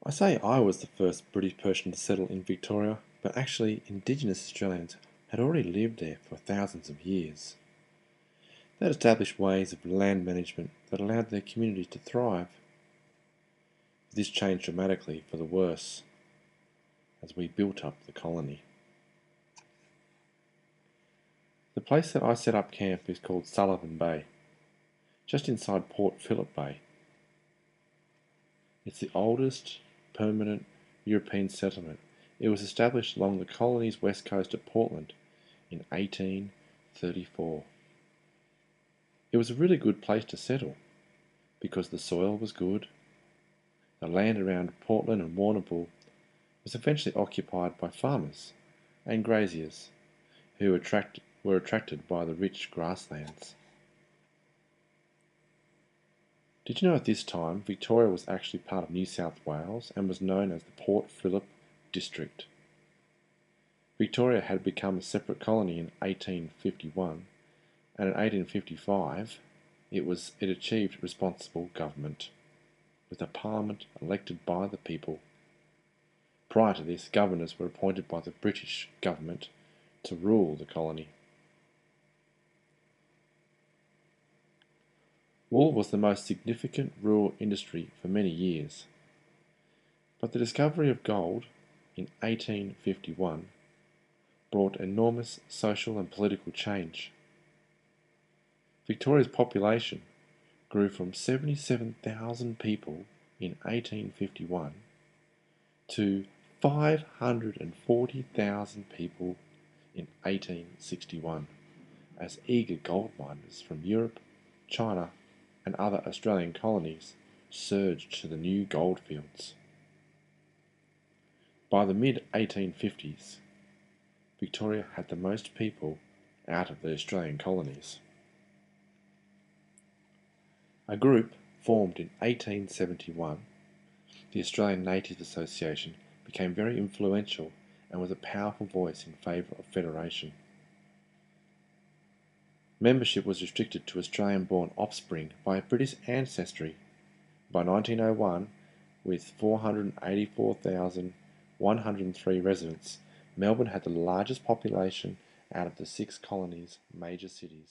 I say I was the first British person to settle in Victoria, but actually Indigenous Australians had already lived there for thousands of years. They had established ways of land management that allowed their communities to thrive. This changed dramatically for the worse as we built up the colony. The place that I set up camp is called Sullivan Bay, just inside Port Phillip Bay. It's the oldest permanent European settlement. It was established along the colony's west coast of Portland in 1834. It was a really good place to settle because the soil was good. The land around Portland and Warrnambool was eventually occupied by farmers and graziers who were attracted by the rich grasslands. Did you know at this time Victoria was actually part of New South Wales and was known as the Port Phillip District? Victoria had become a separate colony in 1851, and in 1855 it achieved responsible government, with a parliament elected by the people. Prior to this, governors were appointed by the British government to rule the colony. Wool was the most significant rural industry for many years, but the discovery of gold in 1851 brought enormous social and political change. Victoria's population grew from 77,000 people in 1851 to 540,000 people in 1861 as eager gold miners from Europe, China, and other Australian colonies surged to the new goldfields. By the mid-1850s, Victoria had the most people out of the Australian colonies. A group formed in 1871, the Australian Natives Association, became very influential and was a powerful voice in favour of federation. Membership was restricted to Australian-born offspring by British ancestry. By 1901, with 484,103 residents, Melbourne had the largest population out of the 6 colonies' major cities.